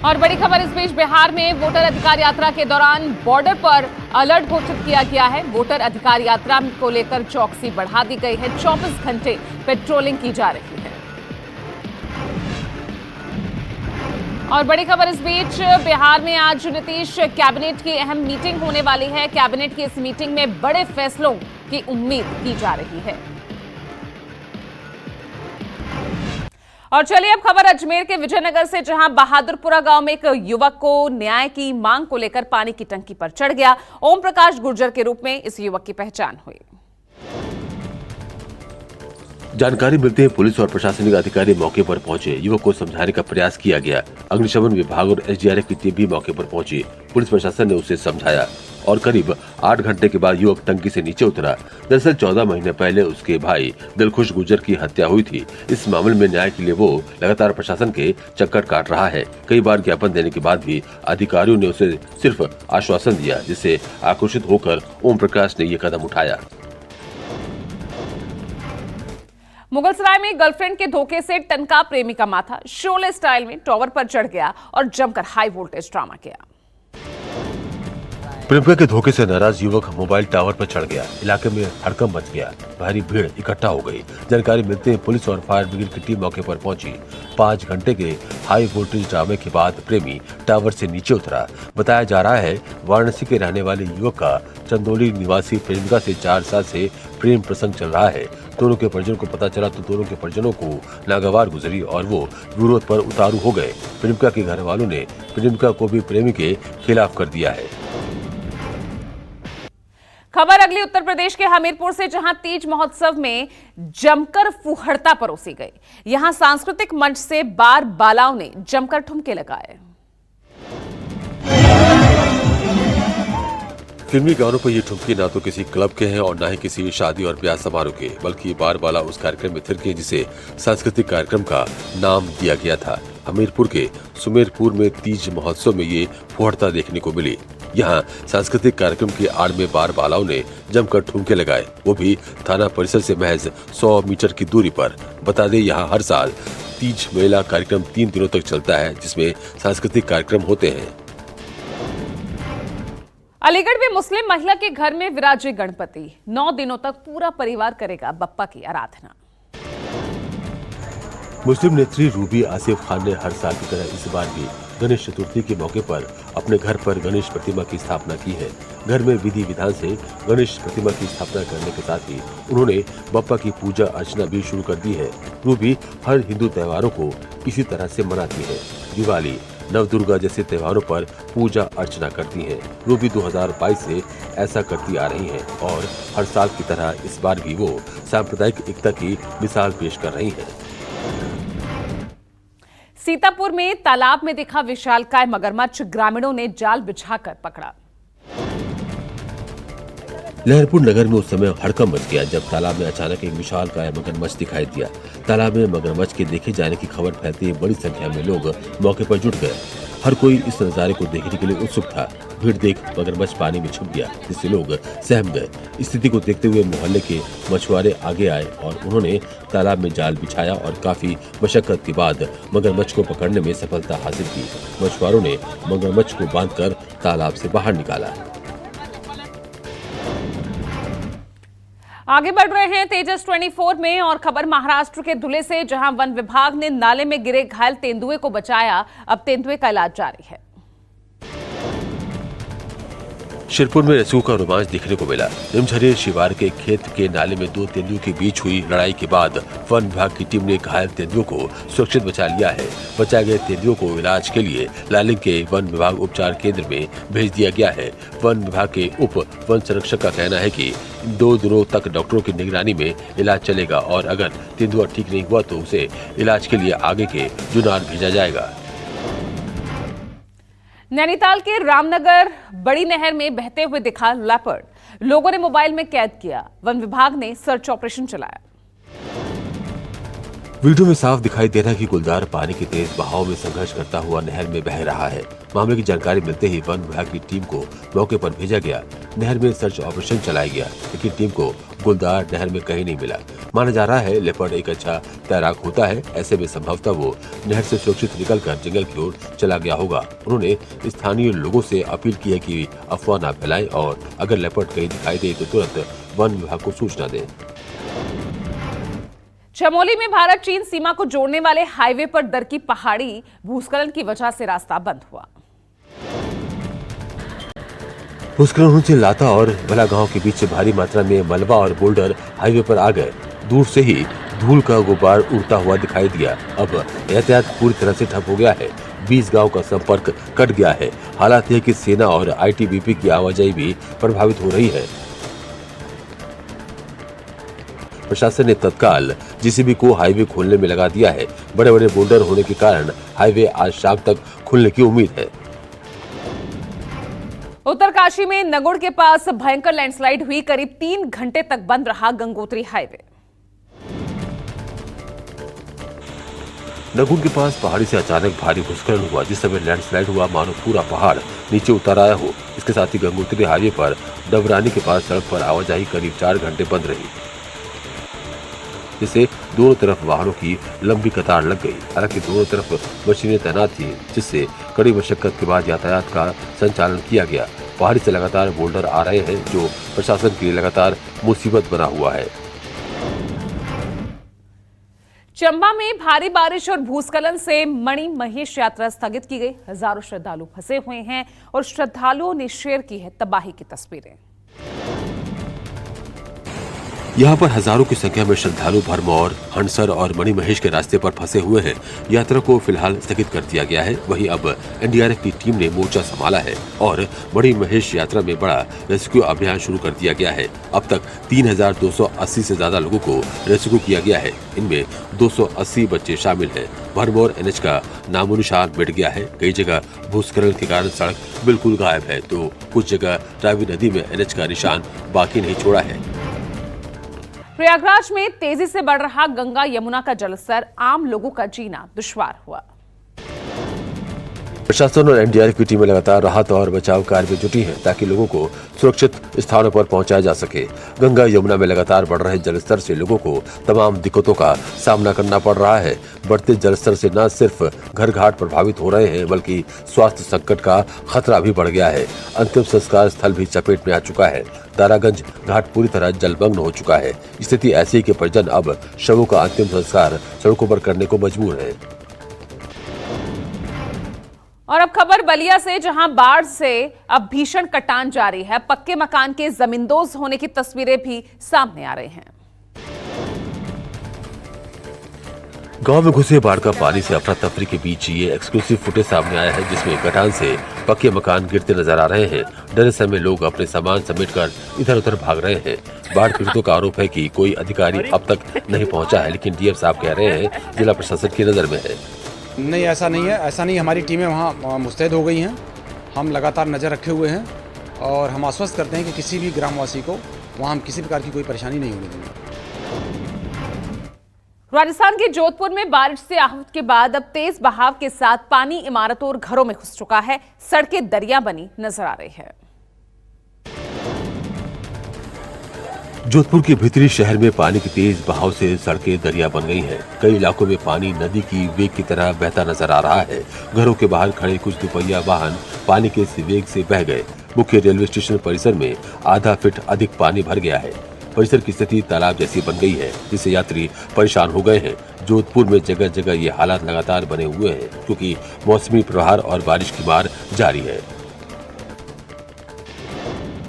और बड़ी खबर इस बीच बिहार में वोटर अधिकार यात्रा के दौरान बॉर्डर पर अलर्ट घोषित किया गया है। वोटर अधिकार यात्रा को लेकर चौकसी बढ़ा दी गई है। 24 घंटे पेट्रोलिंग की जा रही है। और बड़ी खबर इस बीच बिहार में आज नीतीश कैबिनेट की अहम मीटिंग होने वाली है। कैबिनेट की इस मीटिंग में बड़े फैसलों की उम्मीद की जा रही है। और चलिए अब खबर अजमेर के विजयनगर से, जहां बहादुरपुरा गांव में एक युवक को न्याय की मांग को लेकर पानी की टंकी पर चढ़ गया। ओम प्रकाश गुर्जर के रूप में इस युवक की पहचान हुई। जानकारी मिलते ही पुलिस और प्रशासनिक अधिकारी मौके पर पहुंचे। युवक को समझाने का प्रयास किया गया। अग्निशमन विभाग और एसडीआरएफ की टीम भी मौके पर पहुंची। पुलिस प्रशासन ने उसे समझाया और करीब 8 घंटे के बाद युवक टंकी से नीचे उतरा। दरअसल 14 महीने पहले उसके भाई दिलखुश गुर्जर की हत्या हुई थी। इस मामले में न्याय के लिए वो लगातार प्रशासन के चक्कर काट रहा है। कई बार ज्ञापन देने के बाद भी अधिकारियों ने उसे सिर्फ आश्वासन दिया, जिससे आक्रोशित होकर ओम प्रकाश ने ये कदम उठाया। मुगलसराय में गर्लफ्रेंड के धोखे से टनका प्रेमी का माथा। शोले स्टाइल में टावर पर चढ़ गया और जमकर हाई वोल्टेज ड्रामा किया। प्रेमिका के धोखे से नाराज युवक मोबाइल टावर पर चढ़ गया। इलाके में हड़कंप मच गया। भारी भीड़ इकट्ठा हो गई। जानकारी मिलते ही पुलिस और फायर ब्रिगेड की टीम मौके पर पहुंची। 5 घंटे के हाई वोल्टेज ड्रामे के बाद प्रेमी टावर से नीचे उतरा। बताया जा रहा है वाराणसी के रहने वाले युवक का चंदौली निवासी प्रेमिका से 4 साल से प्रेम प्रसंग चल रहा है। दोनों के परिजनों को पता चला तो दोनों के परिजनों को नागवार गुजरी और वो विरोध पर उतारू हो गए। प्रेमिका के घर वालों ने प्रेमिका को भी प्रेमी के खिलाफ कर दिया है। खबर अगली उत्तर प्रदेश के हमीरपुर से, जहां तीज महोत्सव में जमकर फुहड़ता परोसी गई। यहां सांस्कृतिक मंच से बार बालाओं ने जमकर ठुमके लगाए। फिल्मी गानों पर ये ठुमके ना तो किसी क्लब के हैं और ना ही किसी शादी और ब्याह समारोह के, बल्कि बार बाला उस कार्यक्रम में थिरके जिसे सांस्कृतिक कार्यक्रम का नाम दिया गया था। हमीरपुर के सुमेरपुर में तीज महोत्सव में ये फुहड़ता देखने को मिली। यहाँ सांस्कृतिक कार्यक्रम की आड़ में बार बालाओं ने जमकर ठुमके लगाए, वो भी थाना परिसर से महज 100 मीटर की दूरी पर। बता दें यहाँ हर साल तीज मेला कार्यक्रम 3 दिनों तक चलता है, जिसमें सांस्कृतिक कार्यक्रम होते हैं। अलीगढ़ में मुस्लिम महिला के घर में विराजे गणपति। 9 दिनों तक पूरा परिवार करेगा बप्पा की आराधना। मुस्लिम नेत्री रूबी आसिफ खान ने हर साल की तरह इस बार भी गणेश चतुर्थी के मौके पर अपने घर पर गणेश प्रतिमा की स्थापना की है। घर में विधि विधान से गणेश प्रतिमा की स्थापना करने के साथ ही उन्होंने बप्पा की पूजा अर्चना भी शुरू कर दी है। रूबी हर हिंदू त्योहारों को इसी तरह से मनाती है। दिवाली, नवदुर्गा जैसे त्योहारों पर पूजा अर्चना करती हैं। रूबी 2022 से ऐसा करती आ रही हैं और हर साल की तरह इस बार भी वो सांप्रदायिक एकता की मिसाल पेश कर रही हैं। सीतापुर में तालाब में दिखा विशालकाय मगरमच्छ। ग्रामीणों ने जाल बिछाकर पकड़ा। लहरपुर नगर में उस समय हड़कंप मच गया जब तालाब में अचानक एक विशालकाय मगरमच्छ दिखाई दिया। तालाब में मगरमच्छ के देखे जाने की खबर फैलते ही बड़ी संख्या में लोग मौके पर जुट गए। हर कोई इस नजारे को देखने के लिए उत्सुक था। भीड़ देख मगरमच्छ पानी में छुप गया, जिससे लोग सहम गए। स्थिति को देखते हुए मोहल्ले के मछुआरे आगे आए और उन्होंने तालाब में जाल बिछाया और काफी मशक्कत के बाद मगरमच्छ को पकड़ने में सफलता हासिल की। मछुआरों ने मगरमच्छ को बांधकर तालाब से बाहर निकाला। आगे बढ़ रहे हैं तेजस 24 में और खबर महाराष्ट्र के धुले से, जहां वन विभाग ने नाले में गिरे घायल तेंदुए को बचाया। अब तेंदुए का इलाज जारी है। शिरपुर में रेस्क्यू का रोमांच देखने को मिला। निमझरे शिवार के खेत के नाले में 2 तेंदुओं के बीच हुई लड़ाई के बाद वन विभाग की टीम ने घायल तेंदुओं को सुरक्षित बचा लिया है। बचाए गए तेंदुओं को इलाज के लिए लालिंग के वन विभाग उपचार केंद्र में भेज दिया गया है। वन विभाग के उप वन संरक्षक का कहना है कि 2 दिनों तक डॉक्टरों की निगरानी में इलाज चलेगा और अगर तेंदुआ ठीक नहीं हुआ तो उसे इलाज के लिए आगे के जुनार भेजा जाएगा। नैनीताल के रामनगर बड़ी नहर में बहते हुए दिखा लेपर्ड। लोगों ने मोबाइल में कैद किया। वन विभाग ने सर्च ऑपरेशन चलाया। वीडियो में साफ दिखाई दे रहा है कि गुलदार पानी के तेज बहाव में संघर्ष करता हुआ नहर में बह रहा है। मामले की जानकारी मिलते ही वन विभाग की टीम को मौके पर भेजा गया। नहर में सर्च ऑपरेशन चलाया गया, लेकिन टीम को गुलदार नहर में कहीं नहीं मिला। माना जा रहा है लेपर्ड एक अच्छा तैराक होता है, ऐसे में संभवतः वो नहर से सुरक्षित निकलकर जंगल की ओर चला गया होगा। उन्होंने स्थानीय लोगों से अपील की है कि अफवाह न फैलाएं और अगर लेपर्ड कहीं दिखाई दे तो तुरंत वन विभाग को सूचना दें। चमोली में भारत चीन सीमा को जोड़ने वाले हाईवे पर दरकी पहाड़ी भूस्खलन की वजह से रास्ता बंद हुआ। भूस्खलन होने से लाता और भला गांव के बीच भारी मात्रा में मलबा और बोल्डर हाईवे पर आ गए। दूर से ही धूल का गुब्बार उड़ता हुआ दिखाई दिया। अब यातायात पूरी तरह से ठप हो गया है। 20 गांव का संपर्क कट गया है। हालात यह कि सेना और आईटीबीपी की आवाजाही भी प्रभावित हो रही है। प्रशासन ने तत्काल जेसीबी को हाईवे खोलने में लगा दिया है। बड़े बड़े बोल्डर होने के कारण हाईवे आज शाम तक खुलने की उम्मीद है। उत्तरकाशी में नगुड़ के पास भयंकर लैंडस्लाइड हुई। करीब 3 घंटे तक बंद रहा गंगोत्री हाईवे। नगुड़ के पास पहाड़ी से अचानक भारी भूस्खलन हुआ, जिस समय लैंडस्लाइड हुआ मानो पूरा पहाड़ नीचे उतर आया हो। इसके साथ ही गंगोत्री हाईवे पर डबरानी के पास सड़क पर आवाजाही करीब 4 घंटे बंद रही, जिससे दोनों तरफ वाहनों की लंबी कतार लग गई। हालांकि दोनों तरफ मशीनें तैनात थी, जिससे कड़ी मशक्कत के बाद यातायात का संचालन किया गया। पहाड़ी से लगातार बोल्डर आ रहे हैं, जो प्रशासन के लिए लगातार मुसीबत बना हुआ है। चंबा में भारी बारिश और भूस्खलन से मणि महेश यात्रा स्थगित की गई। हजारों श्रद्धालु फंसे हुए हैं और श्रद्धालुओं ने शेयर की है तबाही की तस्वीरें। यहाँ पर हजारों की संख्या में श्रद्धालु भरमौर, हंसर और मणि महेश के रास्ते पर फंसे हुए हैं। यात्रा को फिलहाल स्थगित कर दिया गया है। वहीं अब एनडीआरएफ की टीम ने मोर्चा संभाला है और मणि महेश यात्रा में बड़ा रेस्क्यू अभियान शुरू कर दिया गया है। अब तक 3280 से ज्यादा लोगों को रेस्क्यू किया गया है। इनमें 280 बच्चे शामिल हैं। भरमौर एनएच का नामो निशान मिट गया है। कई जगह भूस्खलन के कारण सड़क बिल्कुल गायब है, तो कुछ जगह रावी नदी में एनएच का निशान बाकी नहीं छोड़ा है। प्रयागराज में तेजी से बढ़ रहा गंगा यमुना का जलस्तर आम लोगों का जीना दुश्वार हुआ। प्रशासन और एनडीआरएफ की टीमें लगातार राहत और बचाव कार्य में जुटी हैं, ताकि लोगों को सुरक्षित स्थानों पर पहुंचाया जा सके। गंगा यमुना में लगातार बढ़ रहे जलस्तर से लोगों को तमाम दिक्कतों का सामना करना पड़ रहा है। बढ़ते जलस्तर से न सिर्फ घर घाट प्रभावित हो रहे हैं, बल्कि स्वास्थ्य संकट का खतरा भी बढ़ गया है। अंतिम संस्कार स्थल भी चपेट में आ चुका है। दारागंज घाट पूरी तरह जलमग्न हो चुका है। स्थिति ऐसी है कि परिजन अब शवों का अंतिम संस्कार सड़कों पर करने को मजबूर है। और अब खबर बलिया से, जहां बाढ़ से अब भीषण कटान जारी है। पक्के मकान के जमींदोज होने की तस्वीरें भी सामने आ रही हैं। गांव में घुसे बाढ़ का पानी से अफरा तफरी के बीच ये एक्सक्लूसिव फुटेज सामने आया है, जिसमें कटान से पक्के मकान गिरते नजर आ रहे हैं। डरे समय लोग अपने सामान समेटकर इधर उधर भाग रहे हैं। बाढ़ पीड़ितों का आरोप है कि कोई अधिकारी अब तक नहीं पहुंचा है, लेकिन डीएम साहब कह रहे हैं जिला प्रशासन की नजर में है। नहीं, ऐसा नहीं है, ऐसा नहीं। हमारी टीमें वहाँ मुस्तैद हो गई हैं। हम लगातार नज़र रखे हुए हैं और हम आश्वस्त करते हैं कि किसी भी ग्रामवासी को वहाँ हम किसी प्रकार की कोई परेशानी नहीं होने देंगे। राजस्थान के जोधपुर में बारिश से आहत के बाद अब तेज बहाव के साथ पानी इमारतों और घरों में घुस चुका है। सड़कें दरिया बनी नजर आ रही है। जोधपुर के भीतरी शहर में पानी के तेज बहाव से सड़कें दरिया बन गई हैं। कई इलाकों में पानी नदी की वेग की तरह बहता नजर आ रहा है। घरों के बाहर खड़े कुछ दुपहिया वाहन पानी के इस वेग से बह गए। मुख्य रेलवे स्टेशन परिसर में आधा फीट अधिक पानी भर गया है। परिसर की स्थिति तालाब जैसी बन गई है, जिससे यात्री परेशान हो गए हैं। जोधपुर में जगह जगह ये हालात लगातार बने हुए हैं, क्योंकि मौसमी प्रहार और बारिश की मार जारी है।